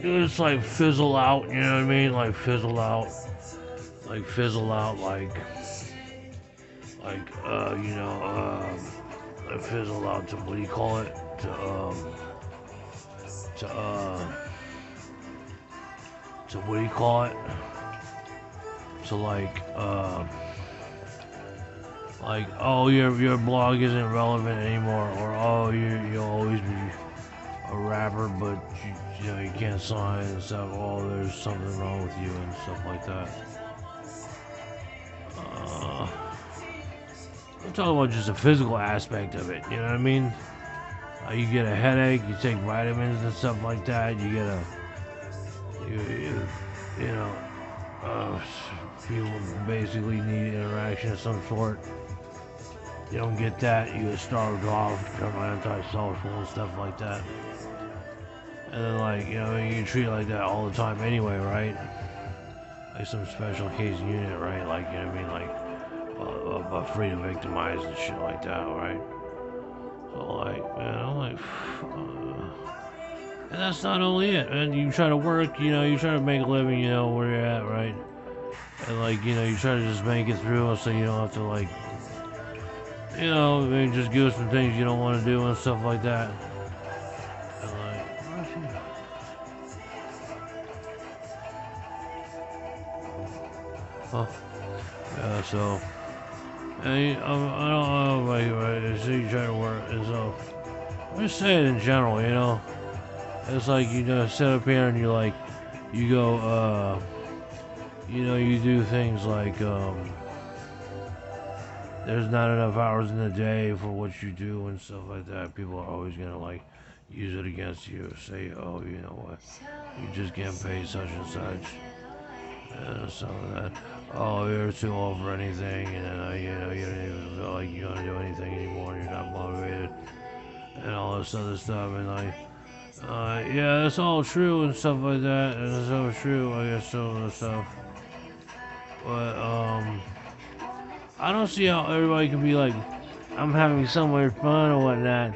just like fizzle out, you know what I mean? Like fizzle out, you know, fizzle out to what do you call it? To to what do you call it? To like oh your blog isn't relevant anymore, or oh you'll always be a rapper, but you know you can't sign and stuff. Oh, there's something wrong with you and stuff like that. I'm talking about just the physical aspect of it. You know what I mean? You get a headache, you take vitamins and stuff like that. You get a you know people basically need interaction of some sort. You don't get that, you get starved off, turn on antisocial and stuff like that. And then like, you know, you treat it like that all the time anyway, right? Like some special case unit, right? Like, you know what I mean? Like, free to victimize and shit like that, right? So like, man, I'm like, and that's not only it, man. You try to work, you know, you try to make a living, you know, where you're at, right? And like, you know, you try to just make it through so you don't have to like, you know, maybe just do some things you don't want to do and stuff like that. And like, oh, yeah, so, and I don't know, like, right, so you try to work, and so, I'm just saying in general, you know, it's like, you know, sit up here and you're like, you go, you know, you do things like, there's not enough hours in the day for what you do and stuff like that. People are always gonna like use it against you. Say, oh, you know what, you just can't pay such and such, and some of that. Oh, you're too old for anything, and you know you don't even feel like you're gonna do anything anymore. You're not motivated, and all this other stuff, and like. Yeah, that's all true and stuff like that, and it's all true, I guess, some of the stuff. But, I don't see how everybody can be like, I'm having so much fun or whatnot,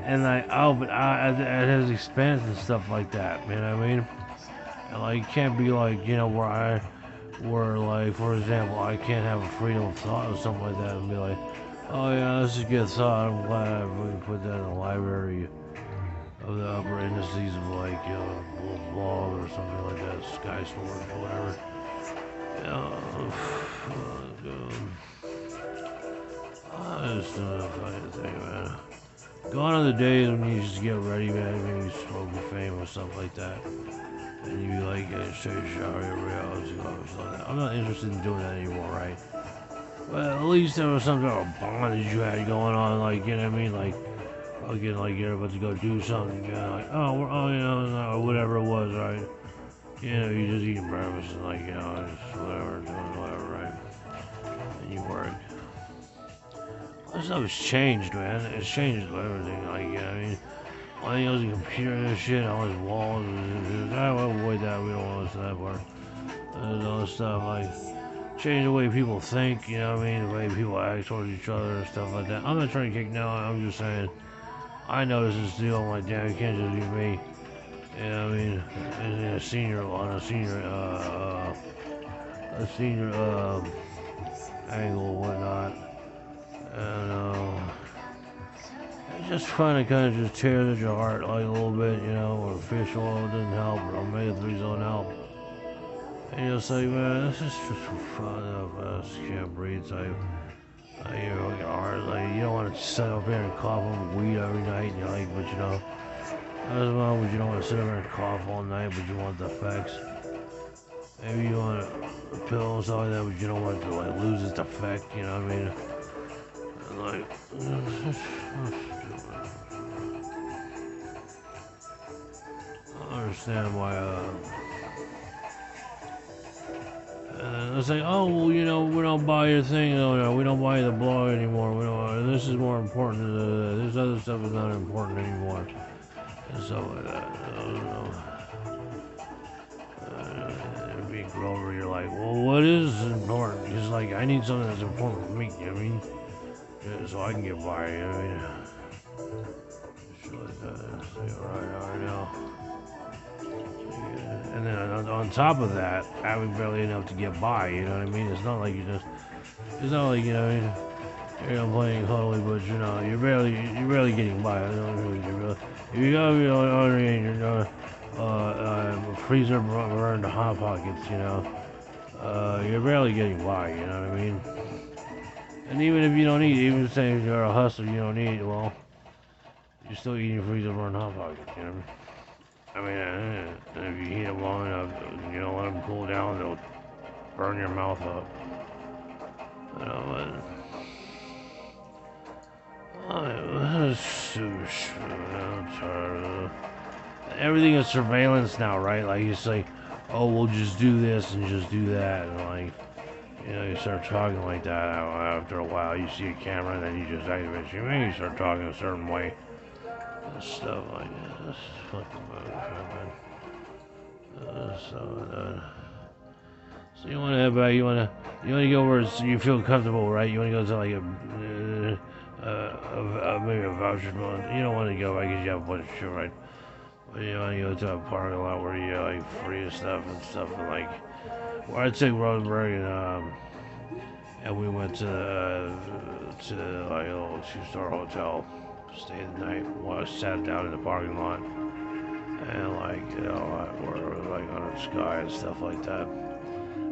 and like, oh, but at his expense and stuff like that, you know what I mean? And like, you can't be like, you know, where like, for example, I can't have a freedom of thought or something like that and be like, oh yeah, this is a good thought, I'm glad I really put that in the library of the upper indices of like, you know, blog or something like that, Sky Storage or whatever. I just don't know if I think, man. Gone are the days when you just get ready, man, maybe smoke your fame or stuff like that. And you be like, yeah, straight shower every hour. I'm not interested in doing that anymore, right? Well, at least there was some sort of bond that you had going on, like, you know what I mean? Like, again, like you're about to go do something, you know, like, oh, you know, or whatever it was, right? You know, you just eating breakfast and like, you know, just whatever, doing whatever, right? And you work. All stuff has changed, man. It's changed everything, like, you know what I mean? All thing else, the computer and shit, all these walls, I will avoid that, we don't want to listen to that part. There's other stuff, like, change the way people think, you know what I mean? The way people act towards each other and stuff like that. I'm not trying to kick down, I'm just saying, I notice this deal, I'm like, damn, it can't just be me. You know what I mean? And a senior, angle and whatnot. And, it's just fun to kind of just tears at your heart like a little bit, you know, or fish oil didn't help, or omega-3s don't help. And you'll say, man, this is just for fun of us can't breathe type. You're fucking hard, like, you don't want to sit up here and cough on weed every night, and you're like, but you know, as well, but you don't want to sit there and cough all night, but you want the effects. Maybe you want a pill or something like that, but you don't want it to like lose its effect, you know what I mean? And like, I don't understand why, and it's like, oh, well, you know, we don't buy your thing, no, we don't buy the blog anymore, we don't, this is more important, this other stuff is not important anymore. And stuff like that, I don't know. Being Grover, you're like, well, what is important? Because, like, I need something that's important for me, you know what I mean? Yeah, so I can get by, you know what I mean? Shit like that, say, alright now. So you and then on top of that, having barely enough to get by. You know what I mean? It's not like it's not like you're complaining totally, but you're barely getting by. You know, if you gotta be hungry and you're gonna freezer burned hot pockets, you're barely getting by. You know what I mean? And even if you don't eat, even saying you're a hustler, you don't eat, well, you're still eating freezer burned hot pockets. You know what I mean? If you heat them long enough, let them cool down, they'll burn your mouth up. But everything is surveillance now, right? Like you say, oh, we'll just do this and just do that, and like, you start talking like that. After a while, you see a camera, and then you just activate your man. You start talking a certain way, and stuff like that. That's fucking motherfucker. So you want to head back. You want to go where you feel comfortable, right? You want to go to like maybe a voucher month. You don't want to go back because you have a bunch of shit, right? But you want to go to a parking lot where you like free stuff and like. Well, I'd take Rosenberg and we went to like a little 2-star hotel, stayed the night. Well, I sat down in the parking lot and like we're like under the sky and stuff like that,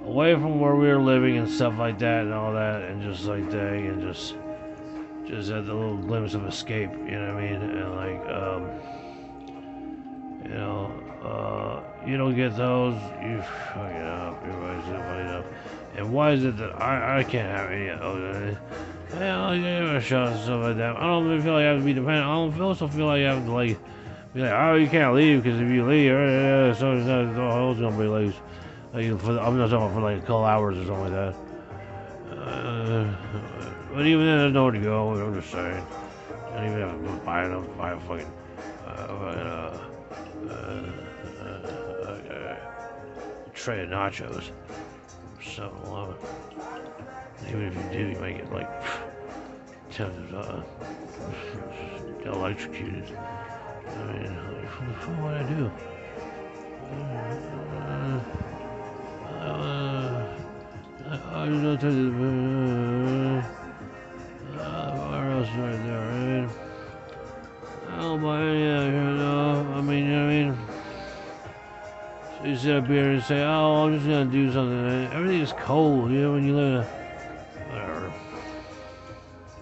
away from where we were living and stuff like that and all that, and just like dang, and just had the little glimpse of escape. You know what I mean? And like you don't get those, you fuck it up, everybody's funny up. And why is it that I can't have any of those? I'll give it a shot and stuff like that. I don't feel like I have to be dependent. I don't also feel like I have to like be like, oh, you can't leave because if you leave, so the whole hole's gonna be loose. Like I'm not talking about for like a couple hours or something like that. But even then, there's nowhere to go. I'm just saying. I don't even have to buy a fucking tray of nachos from 7-Eleven. Even if you do, you might get like tempted, get electrocuted. I mean, like, what do I do? I just don't tell you where else is right there, right? I don't buy any of that here, no. I mean, you know what I mean? So you sit up here and say, oh, I'm just gonna do something. Everything is cold, when you live in a